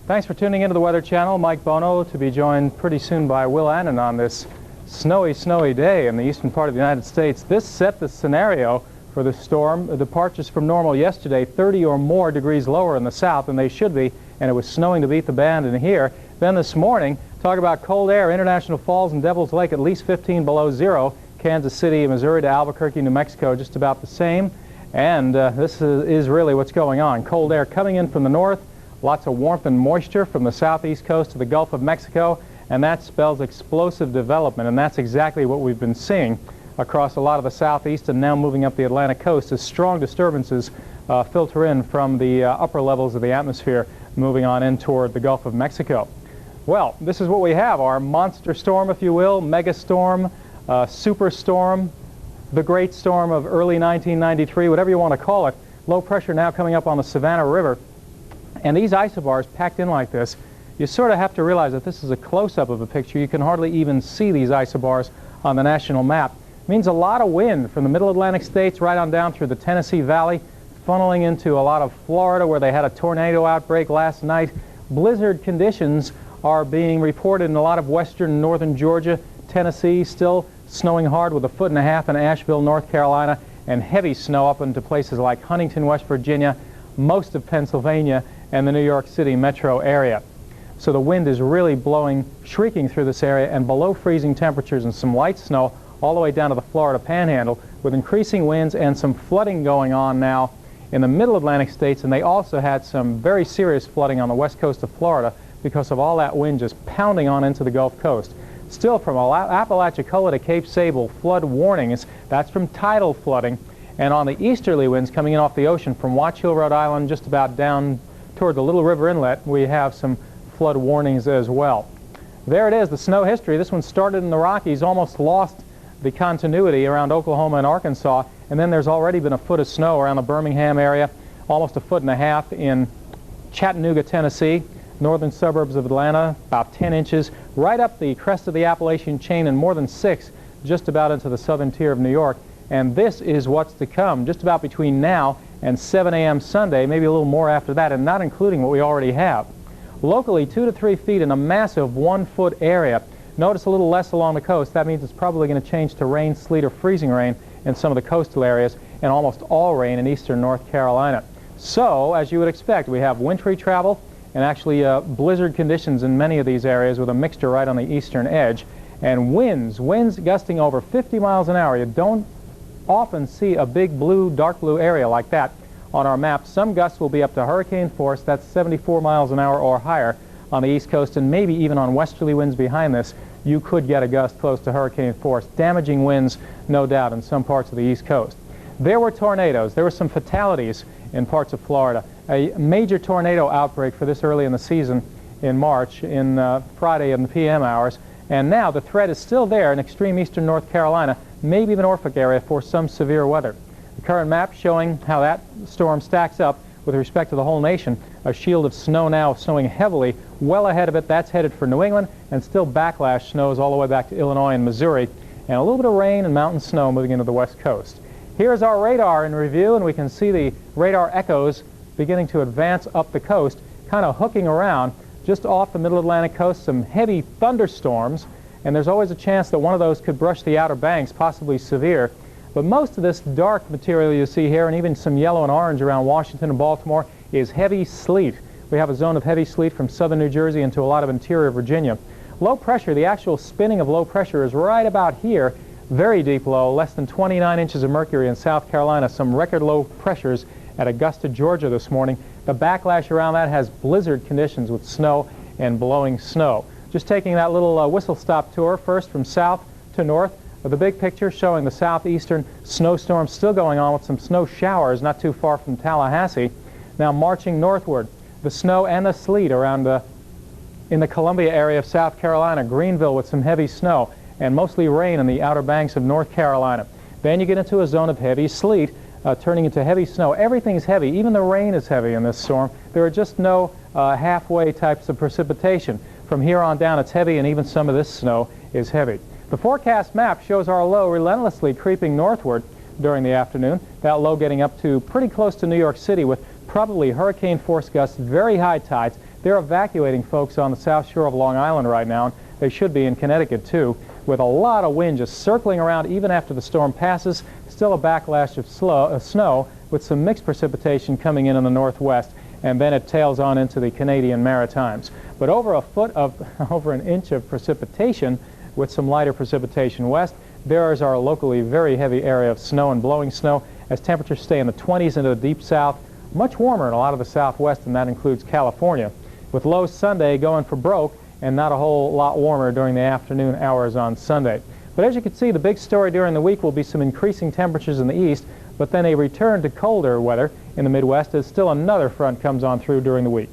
Thanks for tuning into the Weather Channel. Mike Bono, to be joined pretty soon by Will Annan on this snowy day in the eastern part of the United States. This set the scenario for the storm. The departures from normal yesterday, 30 or more degrees lower in the south than they should be, and it was snowing to beat the band in here. Then this morning, talk about cold air, International Falls and Devil's Lake at least 15 below zero. Kansas City, Missouri to Albuquerque, New Mexico, just about the same. And this is really what's going on. Cold air coming in from the north, lots of warmth and moisture from the southeast coast to the Gulf of Mexico, and that spells explosive development, and that's exactly what we've been seeing across a lot of the southeast and now moving up the Atlantic coast as strong disturbances filter in from the upper levels of the atmosphere moving on in toward the Gulf of Mexico. Well, this is what we have, our monster storm, if you will, mega storm, superstorm, the great storm of early 1993, whatever you want to call it. Low pressure now coming up on the Savannah River. And these isobars packed in like this, you sort of have to realize that this is a close-up of a picture. You can hardly even see these isobars on the national map. It means a lot of wind from the middle Atlantic states right on down through the Tennessee Valley, funneling into a lot of Florida where they had a tornado outbreak last night. Blizzard conditions are being reported in a lot of western and northern Georgia, Tennessee, still snowing hard with 1.5 feet in Asheville, North Carolina, and heavy snow up into places like Huntington, West Virginia, most of Pennsylvania, and the New York City metro area. So the wind is really blowing, shrieking through this area, and below freezing temperatures and some light snow all the way down to the Florida Panhandle, with increasing winds and some flooding going on now in the middle Atlantic states, and they also had some very serious flooding on the west coast of Florida because of all that wind just pounding on into the Gulf Coast. Still, from Apalachicola to Cape Sable, flood warnings. That's from tidal flooding. And on the easterly winds coming in off the ocean from Watch Hill, Rhode Island, just about down toward the Little River Inlet, we have some flood warnings as well. There it is, the snow history. This one started in the Rockies, almost lost the continuity around Oklahoma and Arkansas, and then there's already been a foot of snow around the Birmingham area, almost 1.5 feet in Chattanooga, Tennessee, northern suburbs of Atlanta, about 10 inches, right up the crest of the Appalachian chain, and more than 6 just about into the southern tier of New York. And this is what's to come just about between now and 7 a.m. Sunday, maybe a little more after that, and not including what we already have. Locally, 2 to 3 feet in a massive 1-foot area. Notice a little less along the coast. That means it's probably going to change to rain, sleet, or freezing rain in some of the coastal areas, and almost all rain in eastern North Carolina. So, as you would expect, we have wintry travel and actually blizzard conditions in many of these areas with a mixture right on the eastern edge. And winds gusting over 50 miles an hour. You don't often see a big blue, dark blue area like that on our map. Some gusts will be up to hurricane force. That's 74 miles an hour or higher on the east coast, and maybe even on westerly winds behind this, you could get a gust close to hurricane force. Damaging winds, no doubt, in some parts of the east coast. There were tornadoes. There were some fatalities in parts of Florida. A major tornado outbreak for this early in the season in March, in Friday in the PM hours. And now the threat is still there in extreme eastern North Carolina, maybe the Norfolk area, for some severe weather. The current map showing how that storm stacks up with respect to the whole nation. A shield of snow now snowing heavily, well ahead of it. That's headed for New England, and still backlash snows all the way back to Illinois and Missouri, and a little bit of rain and mountain snow moving into the west coast. Here's our radar in review, and we can see the radar echoes beginning to advance up the coast, kind of hooking around just off the middle Atlantic coast. Some heavy thunderstorms, and there's always a chance that one of those could brush the Outer Banks, possibly severe. But most of this dark material you see here, and even some yellow and orange around Washington and Baltimore, is heavy sleet. We have a zone of heavy sleet from southern New Jersey into a lot of interior Virginia. Low pressure, the actual spinning of low pressure is right about here. Very deep low, less than 29 inches of mercury in South Carolina, some record low pressures at Augusta, Georgia this morning. The backlash around that has blizzard conditions with snow and blowing snow. Just taking that little whistle-stop tour, first from south to north, with the big picture showing the southeastern snowstorm still going on with some snow showers not too far from Tallahassee. Now marching northward, the snow and the sleet around in the Columbia area of South Carolina, Greenville with some heavy snow, and mostly rain in the Outer Banks of North Carolina. Then you get into a zone of heavy sleet, turning into heavy snow. Everything's heavy. Even the rain is heavy in this storm. There are just no halfway types of precipitation. From here on down, it's heavy, and even some of this snow is heavy. The forecast map shows our low relentlessly creeping northward during the afternoon. That low getting up to pretty close to New York City with probably hurricane force gusts, very high tides. They're evacuating folks on the south shore of Long Island right now. They should be in Connecticut too, with a lot of wind just circling around even after the storm passes. Still a backlash of snow with some mixed precipitation coming in the northwest, and then it tails on into the Canadian Maritimes. But over an inch of precipitation with some lighter precipitation west. There is our locally very heavy area of snow and blowing snow as temperatures stay in the 20s into the deep south, much warmer in a lot of the southwest, and that includes California, with lows Sunday going for broke and not a whole lot warmer during the afternoon hours on Sunday. But as you can see, the big story during the week will be some increasing temperatures in the east, but then a return to colder weather in the Midwest as still another front comes on through during the week.